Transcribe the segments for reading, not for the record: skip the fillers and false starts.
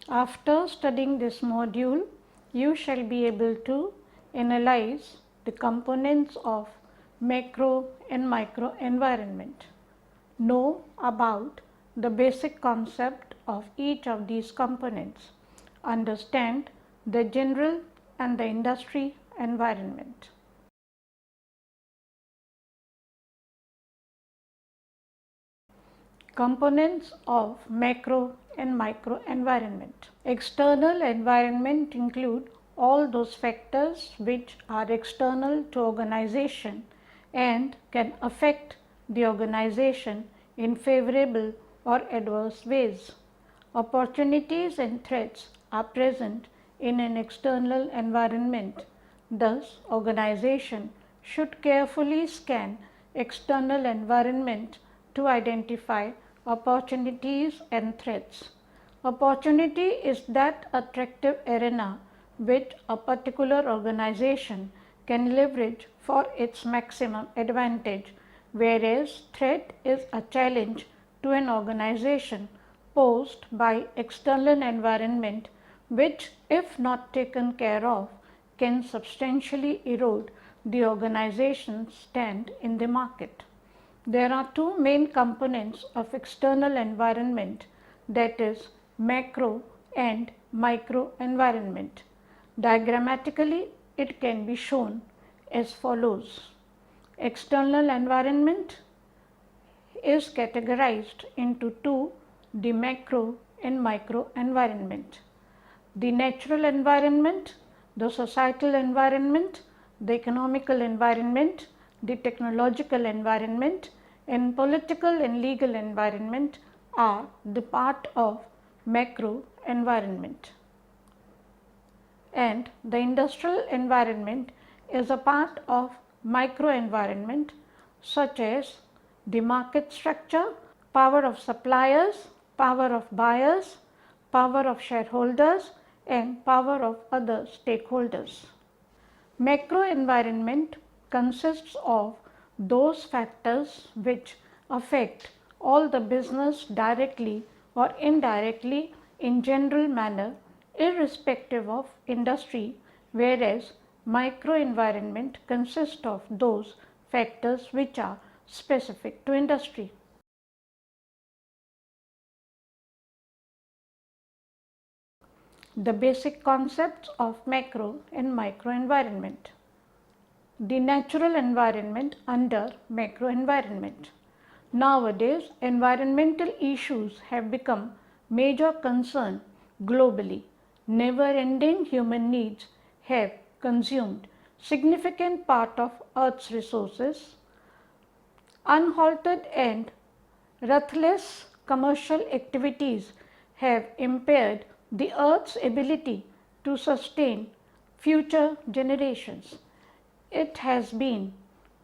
After studying this module, you shall be able to analyze the components of macro and micro environment, know about the basic concept of each of these components, understand the general and the industry environment. Components of macro and micro environment. External environment include all those factors which are external to organization and can affect the organization in favorable or adverse ways. Opportunities and threats are present in an external environment. Thus, organization should carefully scan external environment to identify opportunities and threats. Opportunity is that attractive arena which a particular organization can leverage for its maximum advantage, whereas threat is a challenge to an organization posed by external environment which, if not taken care of, can substantially erode the organization's stand in the market. There are two main components of external environment, that is macro and micro environment. Diagrammatically, it can be shown as follows. External environment is categorized into two, the macro and micro environment. The natural environment, the societal environment, the economical environment, the technological environment, and political and legal environment are the part of macro environment. And the industrial environment is a part of micro environment, such as the market structure, power of suppliers, power of buyers, power of shareholders, and power of other stakeholders. Macro environment consists of those factors which affect all the business directly or indirectly in general manner irrespective of industry, whereas micro environment consists of those factors which are specific to industry. The basic concepts of macro and micro environment. The natural environment under macro environment. Nowadays, environmental issues have become major concern globally. Never-ending human needs have consumed significant part of Earth's resources. Unhalted and ruthless commercial activities have impaired the Earth's ability to sustain future generations. It has been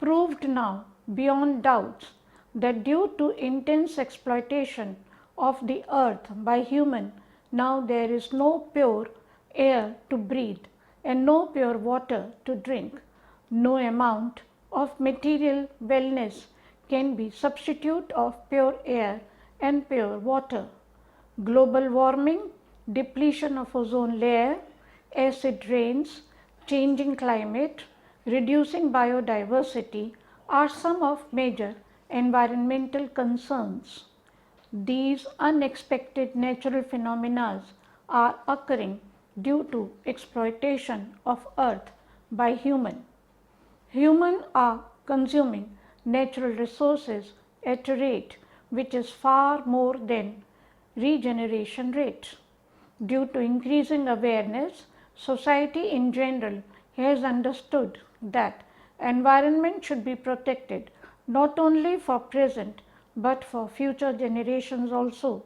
proved now beyond doubts that due to intense exploitation of the earth by human, now there is no pure air to breathe and no pure water to drink. No amount of material wellness can be substitute of pure air and pure water. Global warming, depletion of ozone layer, acid rains, changing climate, reducing biodiversity are some of major environmental concerns. These unexpected natural phenomena are occurring due to exploitation of earth by human. Humans are consuming natural resources at a rate which is far more than regeneration rate. Due to increasing awareness, society in general has understood that environment should be protected not only for present but for future generations also.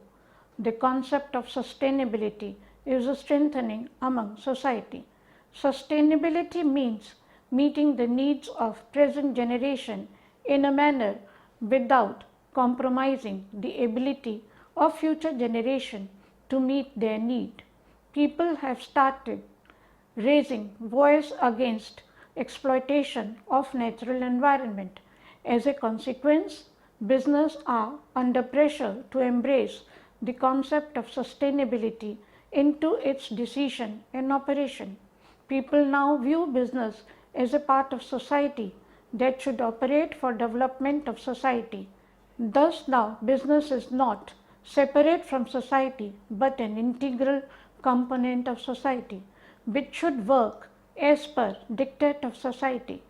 The concept of sustainability is strengthening among society. Sustainability means meeting the needs of present generation in a manner without compromising the ability of future generation to meet their need. People have started raising voice against exploitation of natural environment. As a consequence, business are under pressure to embrace the concept of sustainability into its decision and operation. People now view business as a part of society that should operate for development of society. Thus now business is not separate from society but an integral component of society which should work as per dictate of society.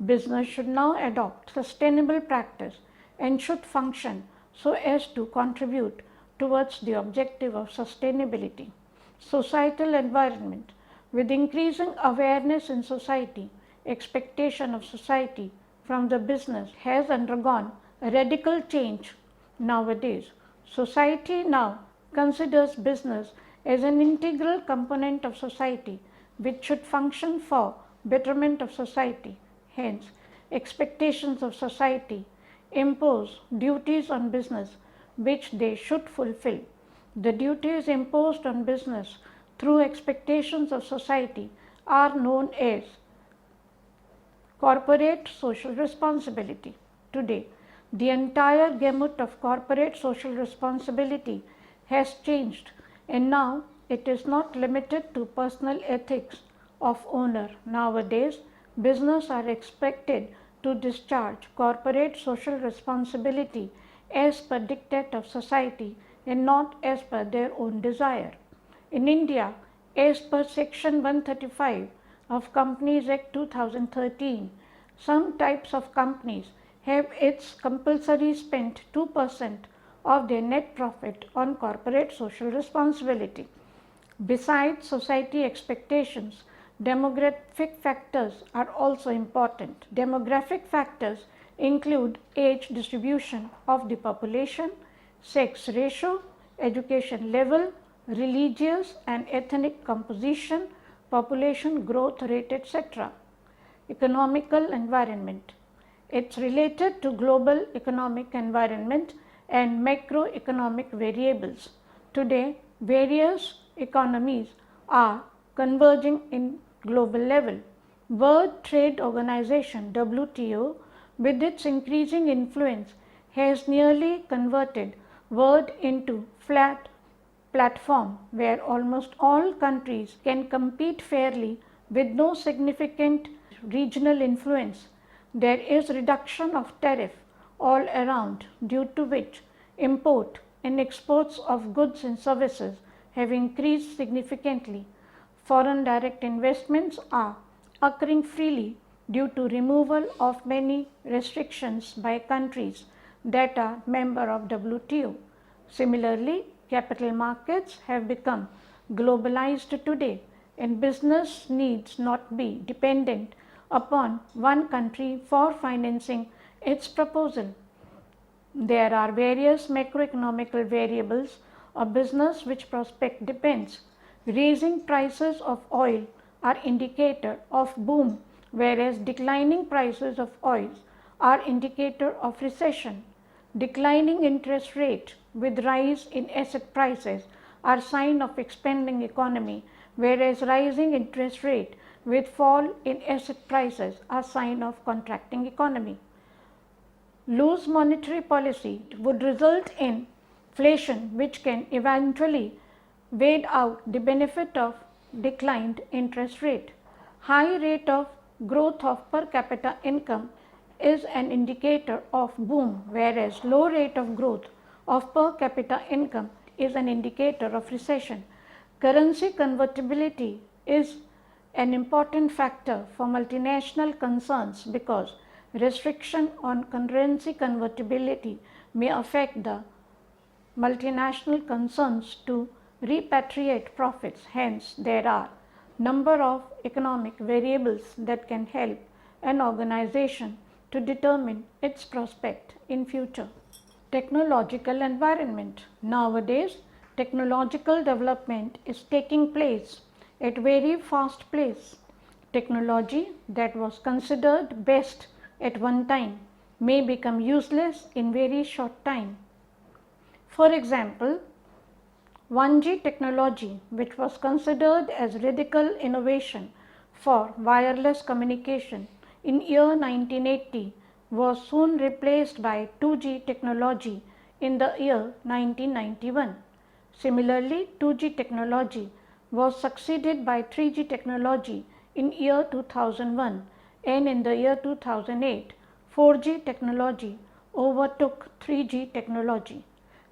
Business should now adopt sustainable practice and should function so as to contribute towards the objective of sustainability. Societal environment. With increasing awareness in society, expectation of society from the business has undergone a radical change nowadays. Society now considers business as an integral component of society which should function for betterment of society. Hence, expectations of society impose duties on business which they should fulfill. The duties imposed on business through expectations of society are known as corporate social responsibility. Today, the entire gamut of corporate social responsibility has changed, and now it is not limited to personal ethics of owner. Nowadays, business are expected to discharge corporate social responsibility as per dictate of society and not as per their own desire. In India, as per Section 135 of Companies Act 2013, some types of companies have its compulsory spent 2% of their net profit on corporate social responsibility. Besides society expectations, demographic factors are also important. Demographic factors include age distribution of the population, sex ratio, education level, religious and ethnic composition, population growth rate, etc. Economical environment. It's related to global economic environment and macroeconomic variables. Today, various economies are converging in global level. World Trade Organization WTO, with its increasing influence, has nearly converted world into flat platform where almost all countries can compete fairly with no significant regional influence. There is reduction of tariff all around, due to which import and exports of goods and services have increased significantly. Foreign direct investments are occurring freely due to removal of many restrictions by countries that are member of WTO. Similarly, capital markets have become globalized today, and business needs not be dependent upon one country for financing its proposal. There are various macroeconomical variables of business which prospect depends. Raising prices of oil are indicator of boom, whereas declining prices of oil are indicator of recession. Declining interest rate with rise in asset prices are sign of expanding economy, whereas rising interest rate with fall in asset prices are sign of contracting economy. Loose monetary policy would result in inflation, which can eventually weigh out the benefit of declined interest rate. High rate of growth of per capita income is an indicator of boom, whereas low rate of growth of per capita income is an indicator of recession. Currency convertibility is an important factor for multinational concerns because restriction on currency convertibility may affect the multinational concerns to repatriate profits. Hence, there are number of economic variables that can help an organization to determine its prospect in future. Technological environment. Nowadays, technological development is taking place at very fast pace. Technology that was considered best at one time may become useless in very short time. For example, 1G technology, which was considered as radical innovation for wireless communication in year 1980, was soon replaced by 2G technology in the year 1991. Similarly, 2G technology was succeeded by 3G technology in year 2001, and in the year 2008, 4G technology overtook 3G technology.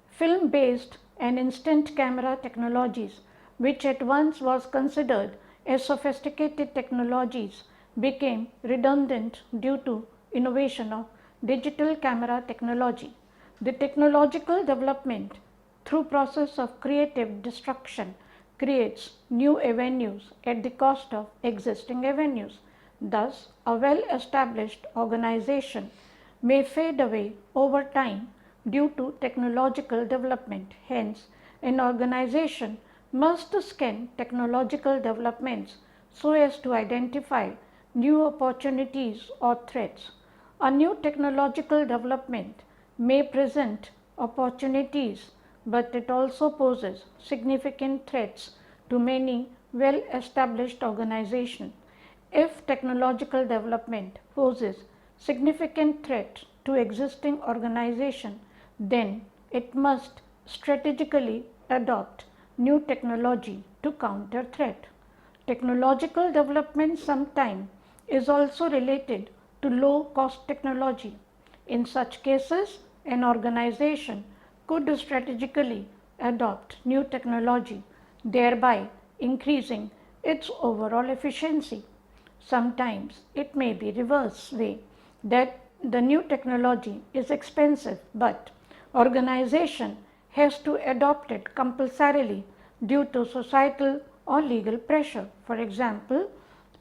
Film based and instant camera technologies, which at once was considered as sophisticated technologies, became redundant due to innovation of digital camera technology. The technological development through process of creative destruction creates new avenues at the cost of existing avenues. Thus, a well established organization may fade away over time due to technological development. Hence, an organization must scan technological developments so as to identify new opportunities or threats. A new technological development may present opportunities, but it also poses significant threats to many well established organizations. If technological development poses significant threat to existing organization, then it must strategically adopt new technology to counter threat. Technological development sometimes is also related to low cost technology. In such cases, an organization could strategically adopt new technology, thereby increasing its overall efficiency. Sometimes it may be reverse way, that the new technology is expensive, but organization has to adopt it compulsorily due to societal or legal pressure. For example,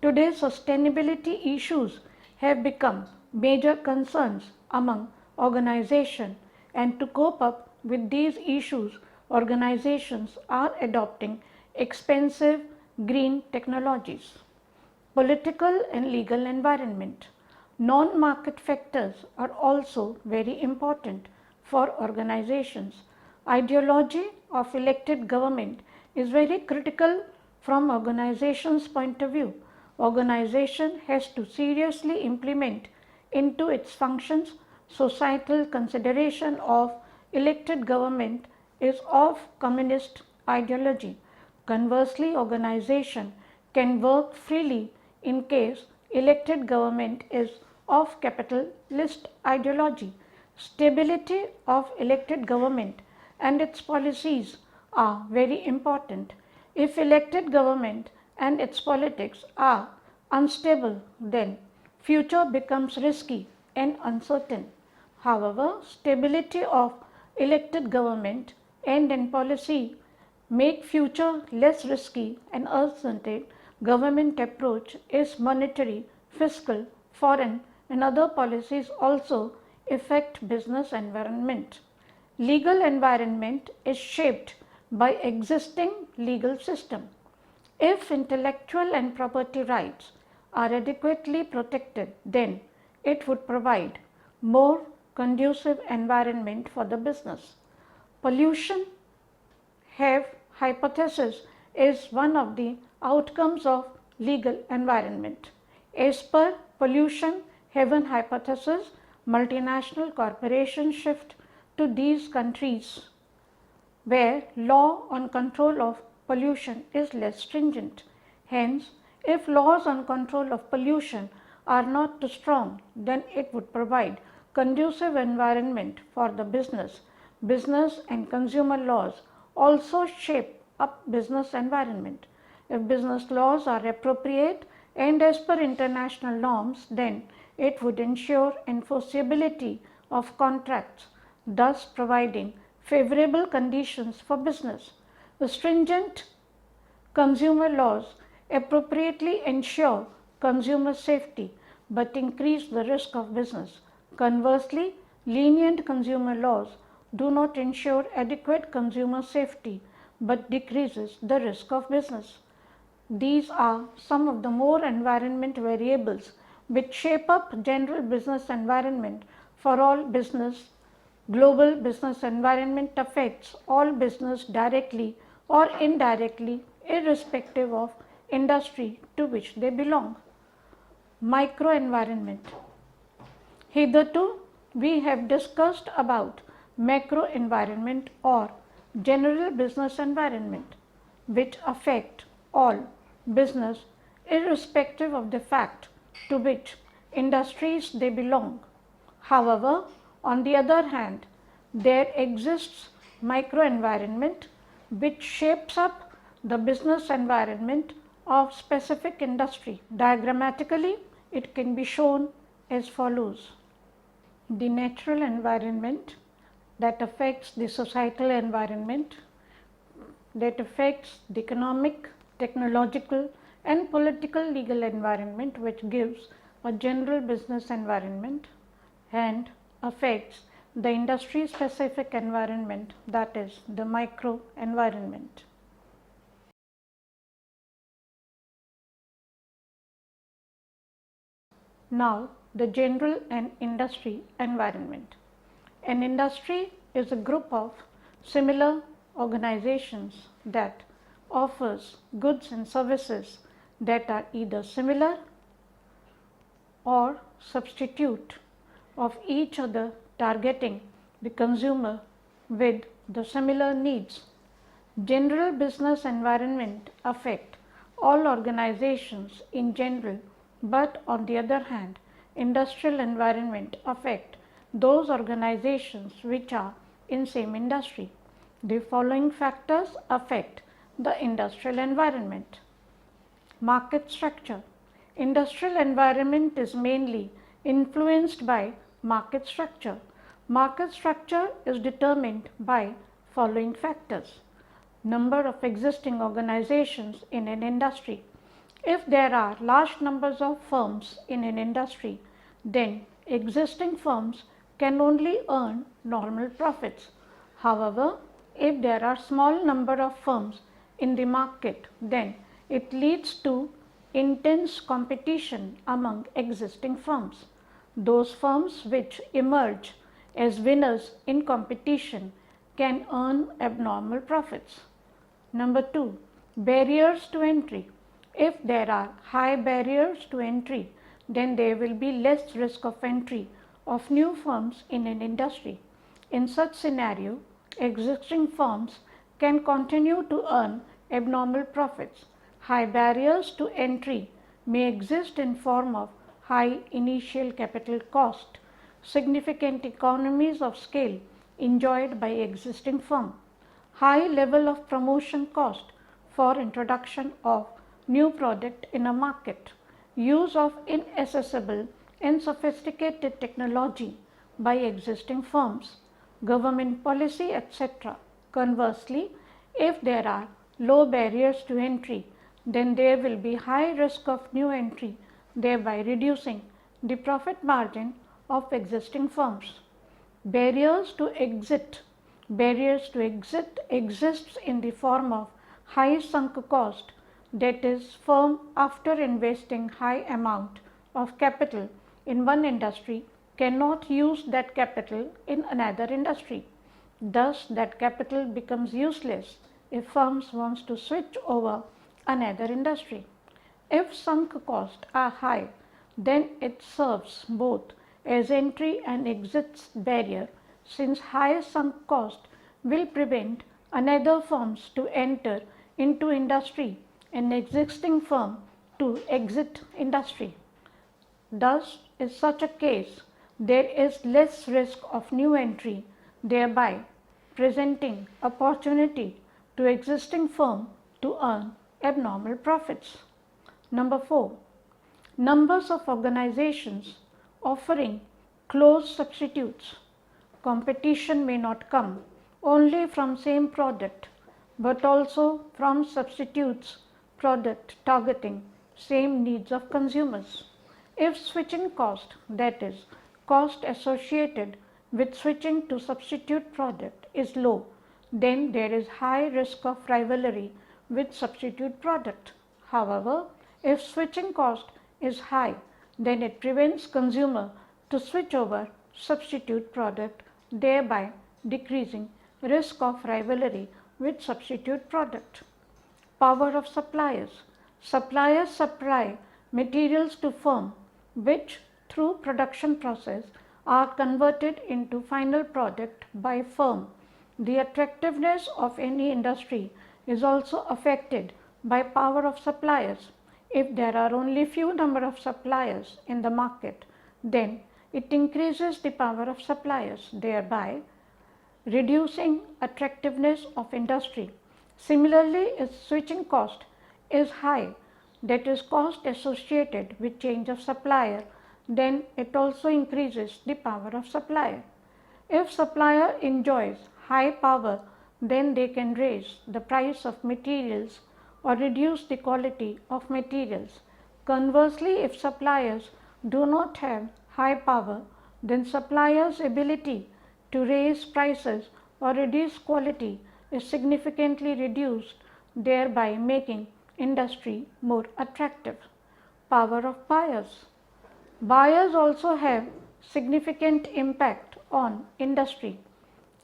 today sustainability issues have become major concerns among organizations, and to cope up with these issues, organizations are adopting expensive green technologies. Political and legal environment. Non-market factors are also very important for organizations. Ideology of elected government is very critical from organization's point of view. Organization has to seriously implement into its functions societal consideration of elected government is of communist ideology. Conversely, organization can work freely in case elected government is of capitalist ideology. Stability of elected government and its policies are very important. If elected government and its politics are unstable, then future becomes risky and uncertain. However, stability of elected government and in policy make future less risky and uncertain. Government approach is monetary, fiscal, foreign and other policies also affect business environment. Legal environment is shaped by existing legal system. If intellectual and property rights are adequately protected, then it would provide more conducive environment for the business. Pollution have hypothesis is one of the outcomes of legal environment. As per pollution haven hypothesis, multinational corporations shift to these countries where law on control of pollution is less stringent. Hence, if laws on control of pollution are not too strong, then it would provide conducive environment for the business. Business and consumer laws also shape up business environment. If business laws are appropriate and as per international norms, then it would ensure enforceability of contracts, thus providing favorable conditions for business. The stringent consumer laws appropriately ensure consumer safety but increase the risk of business. Conversely, lenient consumer laws do not ensure adequate consumer safety but decreases the risk of business. These are some of the more environment variables which shape up general business environment for all business. Global business environment affects all business directly or indirectly, irrespective of industry to which they belong. Microenvironment. Hitherto, we have discussed about macroenvironment or general business environment, which affect all business irrespective of the fact to which industries they belong. However, on the other hand, there exists microenvironment which shapes up the business environment of specific industry. Diagrammatically, it can be shown as follows. The natural environment that affects the societal environment, that affects the economic, technological and political legal environment, which gives a general business environment, and affects the industry specific environment, that is the micro environment. Now, the general and industry environment. An industry is a group of similar organizations that offers goods and services that are either similar or substitute of each other, targeting the consumer with the similar needs. General business environment affect all organizations in general, but on the other hand, industrial environment affect those organizations which are in same industry. The following factors affect the industrial environment. Market structure. Industrial environment is mainly influenced by market structure. Market structure is determined by following factors. Number of existing organizations in an industry. If there are large numbers of firms in an industry, then existing firms can only earn normal profits. However, if there are small number of firms in the market, then it leads to intense competition among existing firms. Those firms which emerge as winners in competition can earn abnormal profits. Number 2, barriers to entry. If there are high barriers to entry, then there will be less risk of entry of new firms in an industry. In such scenario, existing firms can continue to earn abnormal profits. High barriers to entry may exist in form of high initial capital cost, significant economies of scale enjoyed by existing firm, high level of promotion cost for introduction of new product in a market, use of inaccessible and sophisticated technology by existing firms, government policy, etc. Conversely, if there are low barriers to entry, then there will be high risk of new entry, thereby reducing the profit margin of existing firms. Barriers to exit. Barriers to exit exists in the form of high sunk cost, that is, firm after investing high amount of capital in one industry cannot use that capital in another industry. Thus, that capital becomes useless if firms wants to switch over another industry. If sunk costs are high, then it serves both as entry and exit barrier, since high sunk cost will prevent another firms to enter into industry and existing firm to exit industry. Thus, in such a case, there is less risk of new entry, thereby presenting opportunity to existing firm to earn abnormal profits. Number 4, numbers of organizations offering close substitutes. Competition may not come only from same product, but also from substitutes product targeting same needs of consumers. If switching cost, that is, cost associated with switching to substitute product, is low, then there is high risk of rivalry with substitute product. However, if switching cost is high, then it prevents consumer to switch over substitute product, thereby decreasing risk of rivalry with substitute product. Power of suppliers. Suppliers supply materials to firm which through production process are converted into final product by firm. The attractiveness of any industry is also affected by power of suppliers. If there are only few number of suppliers in the market, then it increases the power of suppliers, thereby reducing attractiveness of industry. Similarly, if switching cost is high, that is cost associated with change of supplier, then it also increases the power of supplier. If supplier enjoys high power, then they can raise the price of materials or reduce the quality of materials. Conversely, if suppliers do not have high power, then suppliers' ability to raise prices or reduce quality is significantly reduced, thereby making industry more attractive. Power of buyers. Buyers also have significant impact on industry.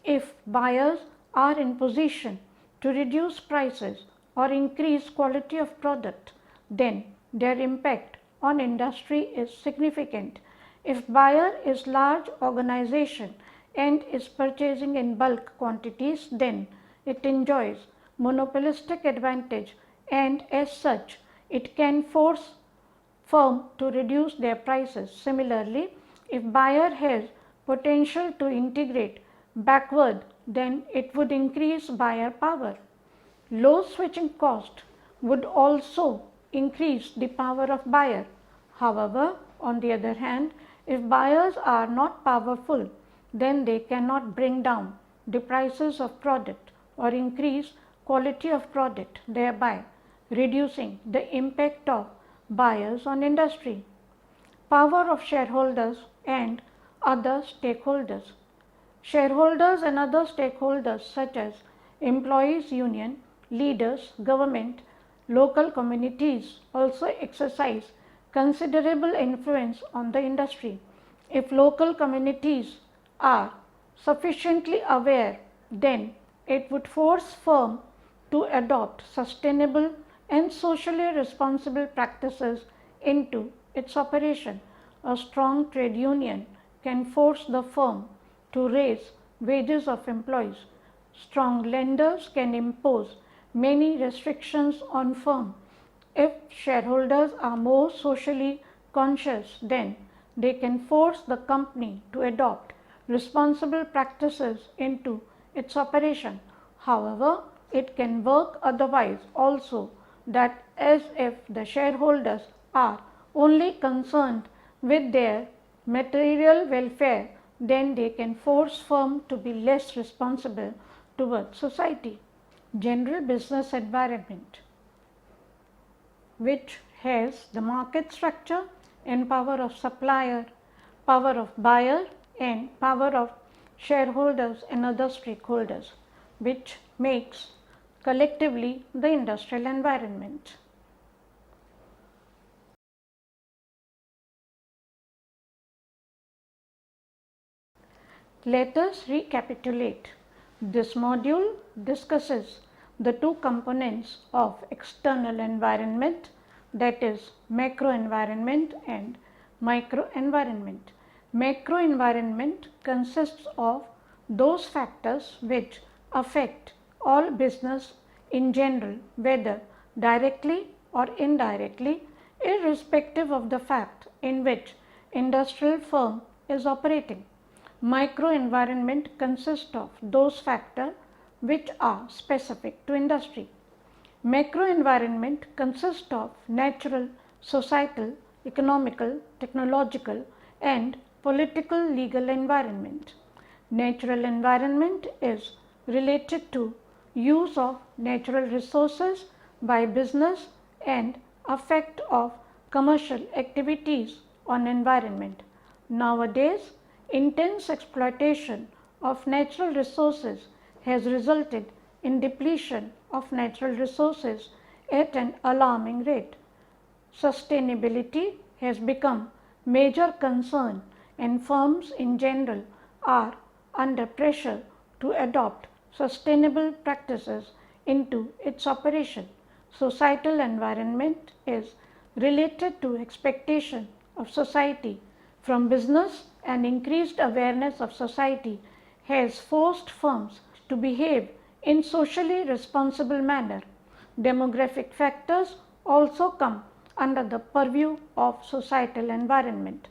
If buyers are in position to reduce prices or increase quality of product, then their impact on industry is significant. If buyer is large organization and is purchasing in bulk quantities, then it enjoys monopolistic advantage, and as such it can force firm to reduce their prices. Similarly, if buyer has potential to integrate backward, then it would increase buyer power. Low switching cost would also increase the power of buyer. However, on the other hand, if buyers are not powerful, then they cannot bring down the prices of product or increase quality of product, thereby reducing the impact of buyers on industry. Power of shareholders and other stakeholders. Shareholders and other stakeholders such as employees union, leaders, government, local communities also exercise considerable influence on the industry. If local communities are sufficiently aware, then it would force firm to adopt sustainable and socially responsible practices into its operation. A strong trade union can force the firm to raise wages of employees. Strong lenders can impose many restrictions on firm. If shareholders are more socially conscious, then they can force the company to adopt responsible practices into its operation. However, it can work otherwise also, that as if the shareholders are only concerned with their material welfare, then they can force firm to be less responsible towards society. General business environment, which has the market structure and power of supplier, power of buyer and power of shareholders and other stakeholders, which makes collectively the industrial environment. Let us recapitulate. This module discusses the two components of external environment, that is macro environment and micro environment. Macro environment consists of those factors which affect all business in general, whether directly or indirectly, irrespective of the fact in which industrial firm is operating. Microenvironment consists of those factors which are specific to industry. Macroenvironment consists of natural, societal, economical, technological and political legal environment. Natural environment is related to use of natural resources by business and effect of commercial activities on environment. Nowadays, intense exploitation of natural resources has resulted in depletion of natural resources at an alarming rate. Sustainability has become major concern and firms in general are under pressure to adopt sustainable practices into its operation. Societal environment is related to expectation of society from business, and increased awareness of society has forced firms to behave in socially responsible manner. Demographic factors also come under the purview of societal environment.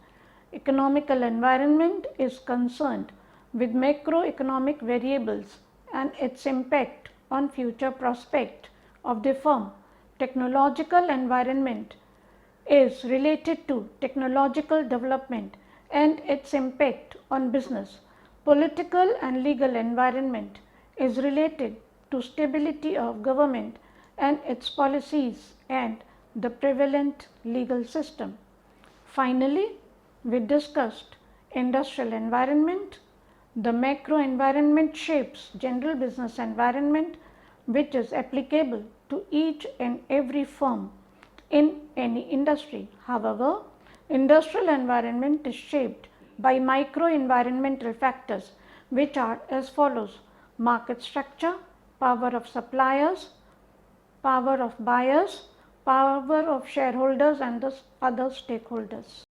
Economical environment is concerned with macroeconomic variables and its impact on future prospect of the firm. Technological environment is related to technological development and its impact on business. Political and legal environment is related to stability of government and its policies and the prevalent legal system. Finally, we discussed industrial environment. The macro environment shapes general business environment which is applicable to each and every firm in any industry. However, industrial environment is shaped by micro environmental factors which are as follows: market structure, power of suppliers, power of buyers, power of shareholders and the other stakeholders.